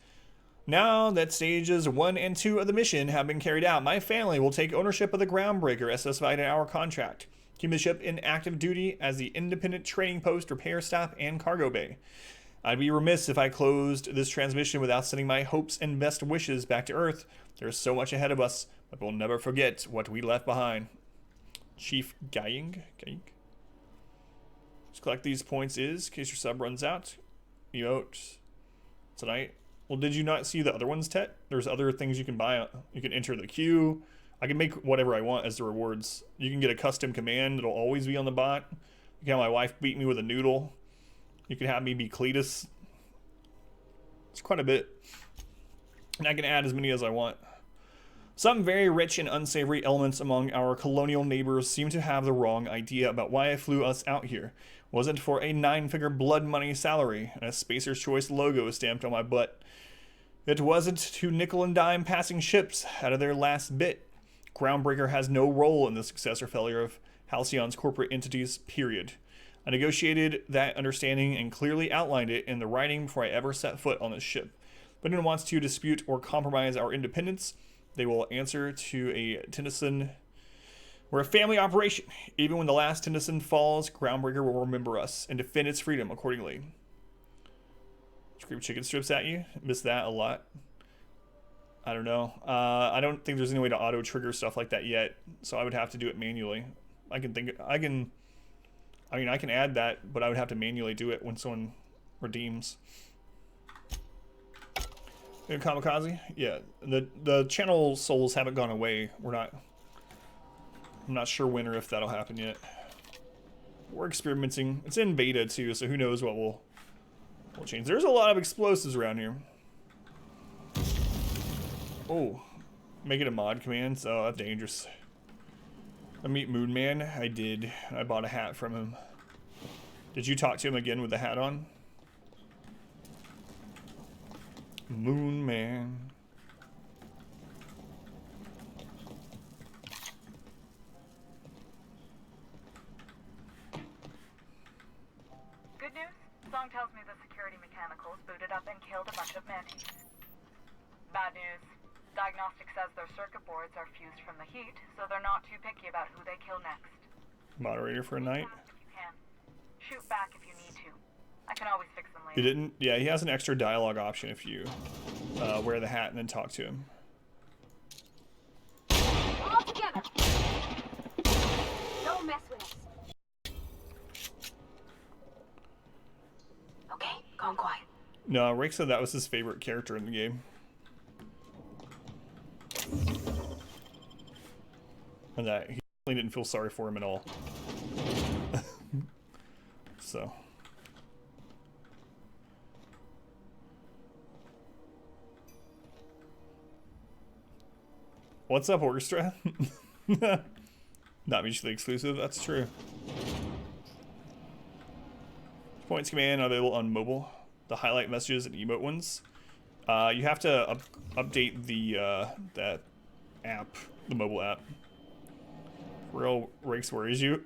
S1: Now that stages 1 and 2 of the mission have been carried out, my family will take ownership of the Groundbreaker as specified in our contract. Keep the ship in active duty as the independent trading post, repair stop, and cargo bay. I'd be remiss if I closed this transmission without sending my hopes and best wishes back to Earth. There's so much ahead of us, but we'll never forget what we left behind. Chief Vying? Just collect these points in case your sub runs out. Emote. Tonight. Well, did you not see the other ones, Tet? There's other things you can buy. You can enter the queue. I can make whatever I want as the rewards. You can get a custom command that'll always be on the bot. You can have my wife beat me with a noodle. You can have me be Cletus. It's quite a bit. And I can add as many as I want. Some very rich and unsavory elements among our colonial neighbors seem to have the wrong idea about why I flew us out here. Wasn't for a 9-figure blood money salary and a Spacer's Choice logo stamped on my butt. It wasn't to nickel and dime passing ships out of their last bit. Groundbreaker has no role in the success or failure of Halcyon's corporate entities, period. I negotiated that understanding and clearly outlined it in the writing before I ever set foot on this ship. If anyone wants to dispute or compromise our independence, they will answer to a Tennyson. We're a family operation. Even when the last Tennyson falls, Groundbreaker will remember us and defend its freedom accordingly. Scream chicken strips at you. Miss that a lot. I don't know. I don't think there's any way to auto trigger stuff like that yet, so I would have to do it manually. I can add that, but I would have to manually do it when someone redeems. Kamikaze? Yeah, the channel souls haven't gone away. We're not I'm not sure when or if that'll happen yet. We're experimenting. It's in beta too, so who knows what will change. There's a lot of explosives around here. Oh, make it a mod command. Oh, that's dangerous. I meet Moon Man. I did. I bought a hat from him. Did you talk to him again with the hat on? Moon Man.
S12: Good news? Song tells me the security mechanicals booted up and killed a bunch of mantis. Bad news. Diagnostic says their circuit boards are fused from the heat, so they're not too picky about who they kill next.
S1: Moderator for a night.
S12: If you can. Shoot back if you need to. I can always fix them later.
S1: He didn't. Yeah, he has an extra dialogue option if you wear the hat and then talk to him.
S8: All together. Don't mess with us. Okay, calm quiet.
S1: No, Rick said that was his favorite character in the game. And that he definitely didn't feel sorry for him at all. So. What's up, Orchestra? Not mutually exclusive, that's true. Points command available on mobile. The highlight messages and emote ones. You have to update the that app, the mobile app. Real Rakes, where is you?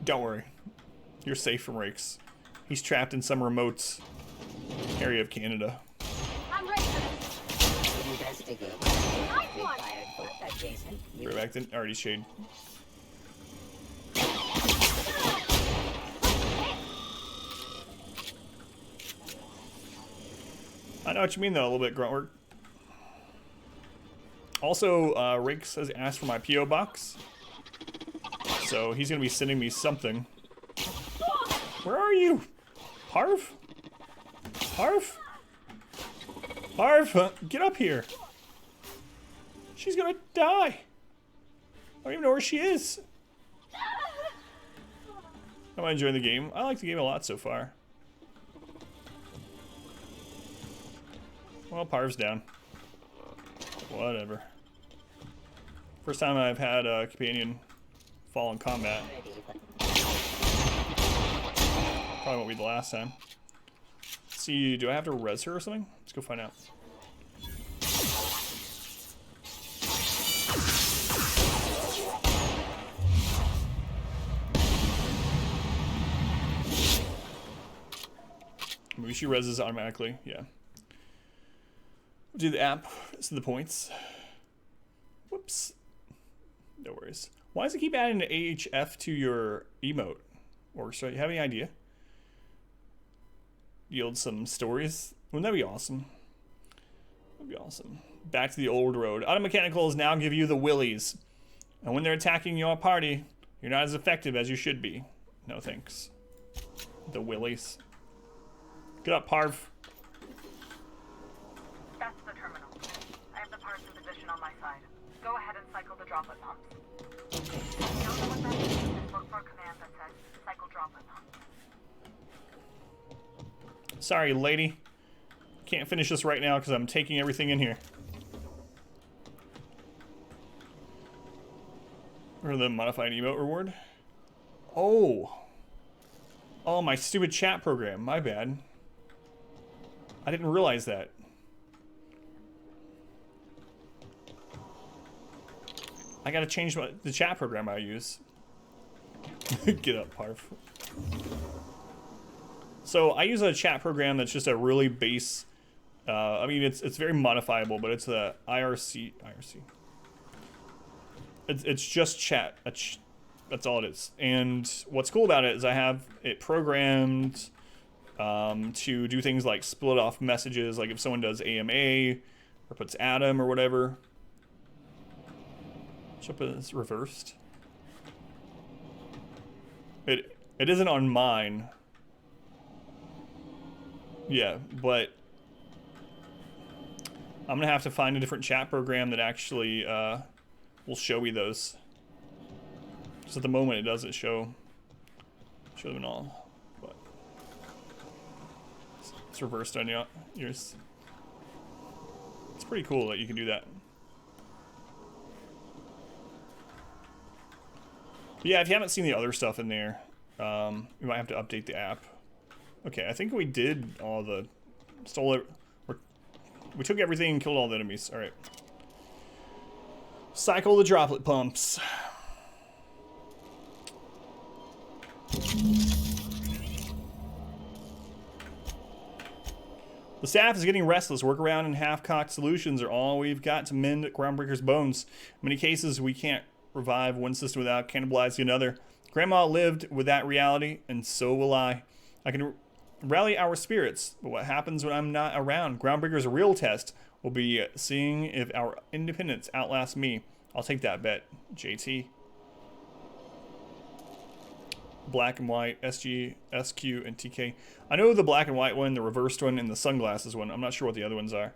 S1: Don't worry, you're safe from Rakes. He's trapped in some remote area of Canada.
S8: I'm ready for this.
S4: Investigate.
S8: Nice one.
S4: Jason.
S1: Right back then, already shade. I know what you mean though, a little bit grunt work. Also, Rakes has asked for my P.O. box. So he's gonna be sending me something. Where are you? Harv? Harv? Harv, get up here. She's gonna die. I don't even know where she is. Am I enjoying the game? I like the game a lot so far. Well, Parv's down. Whatever. First time I've had a companion fall in combat. Probably won't be the last time. Let's see, do I have to res her or something? Let's go find out. Maybe she reses automatically, yeah. Do the app, so the points. Whoops. No worries. Why does it keep adding an AHF to your emote? Or so you have any idea? Yield some stories. Wouldn't that be awesome? That'd be awesome. Back to the old road. Auto mechanicals now give you the willies. And when they're attacking your party, you're not as effective as you should be. No thanks. The willies. Get up, Parv.
S12: That's the terminal. I have the parts in position on my side. Go ahead and cycle the droplet pumps. If you don't know what that means, just look for a command that says cycle droplet pumps.
S1: Sorry, lady. Can't finish this right now because I'm taking everything in here. Or the modified emote reward. Oh. Oh, my stupid chat program. My bad. I didn't realize that. I gotta change the chat program I use. Get up, Parv. So I use a chat program that's just a really base. I mean, it's very modifiable, but it's a IRC. It's just chat. That's all it is. And what's cool about it is I have it programmed to do things like split off messages, like if someone does AMA or puts Adam or whatever. Should I put this reversed? It isn't on mine. Yeah, but I'm gonna have to find a different chat program that actually will show me those. Just at the moment, it doesn't show them all. But it's reversed on yours. It's pretty cool that you can do that. But yeah, if you haven't seen the other stuff in there, you might have to update the app. Okay, I think we did all the... Stole it. We took everything and killed all the enemies. Alright. Cycle the droplet pumps. The staff is getting restless. Workaround and half-cocked solutions are all we've got to mend Groundbreaker's bones. In many cases, we can't revive one system without cannibalizing another. Grandma lived with that reality, and so will I. I can rally our spirits, but what happens when I'm not around? Groundbreaker's real test will be seeing if our independence outlasts me. I'll take that bet, JT. Black and white, SG, SQ, and TK. I know the black and white one, the reversed one, and the sunglasses one. I'm not sure what the other ones are.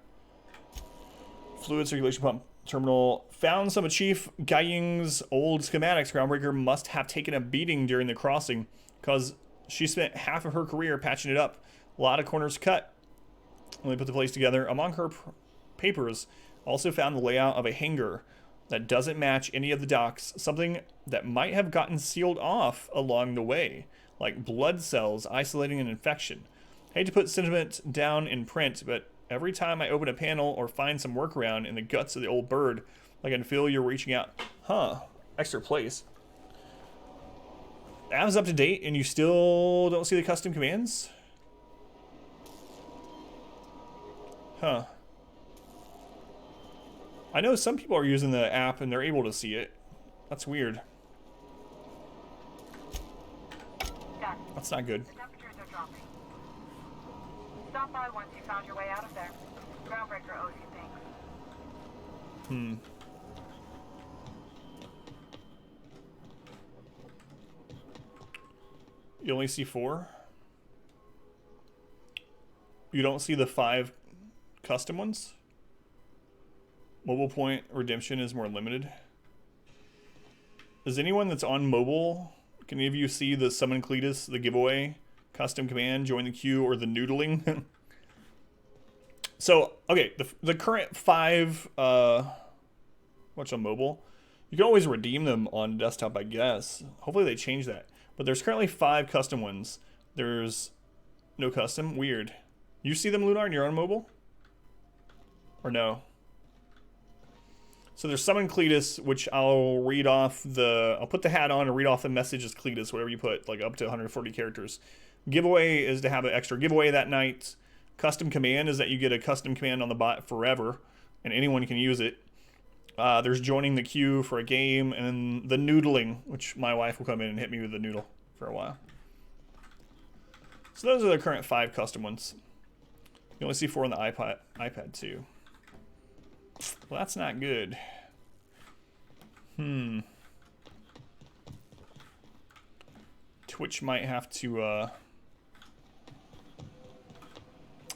S1: Fluid circulation pump terminal. Found some of Chief Gying's old schematics. Groundbreaker must have taken a beating during the crossing, because she spent half of her career patching it up. A lot of corners cut when they put the place together. Among her papers, also found the layout of a hangar that doesn't match any of the docks, something that might have gotten sealed off along the way, like blood cells isolating an infection. Hate to put sentiment down in print, but every time I open a panel or find some workaround in the guts of the old bird, I can feel you're reaching out. Huh, extra place. Av's up to date and you still don't see the custom commands? Huh. I know some people are using the app and they're able to see it. That's weird. That's not good.
S12: The temperatures are dropping. Stop by once you found your way out of there. Groundbreaker owes you things.
S1: You only see 4? You don't see the 5 custom ones? Mobile point redemption is more limited. Is anyone that's on mobile, can any of you see the summon Cletus, the giveaway, custom command, join the queue, or the noodling? So, okay, the current 5, what's on mobile? You can always redeem them on desktop, I guess. Hopefully they change that. But there's currently 5 custom ones. There's no custom. Weird. You see them, Lunar, and you're on mobile? Or no? So there's Summon Cletus, which I'll read off I'll put the hat on and read off the message as Cletus, whatever you put, like up to 140 characters. Giveaway is to have an extra giveaway that night. Custom command is that you get a custom command on the bot forever, and anyone can use it. There's joining the queue for a game, and then the noodling, which my wife will come in and hit me with the noodle for a while. So those are the current 5 custom ones. You only see 4 on the iPad too. Well, that's not good. Twitch might have to, I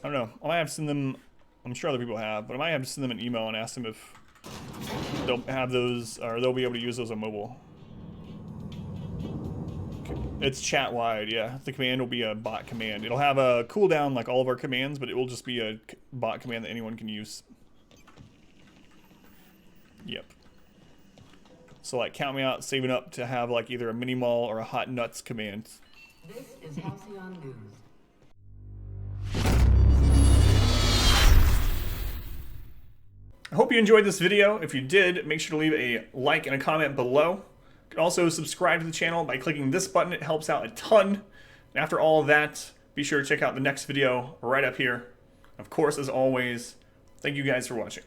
S1: don't know. I might have to send them, I'm sure other people have, but I might have to send them an email and ask them if they'll have those, or they'll be able to use those on mobile. Okay. It's chat-wide, yeah. The command will be a bot command. It'll have a cooldown like all of our commands, but it will just be a bot command that anyone can use. Yep. So like count me out, saving up to have like either a mini mall or a hot nuts command.
S3: This is Halcyon News.
S1: I hope you enjoyed this video. If you did, make sure to leave a like and a comment below. You can also subscribe to the channel by clicking this button. It helps out a ton. And after all of that, be sure to check out the next video right up here. Of course, as always, thank you guys for watching.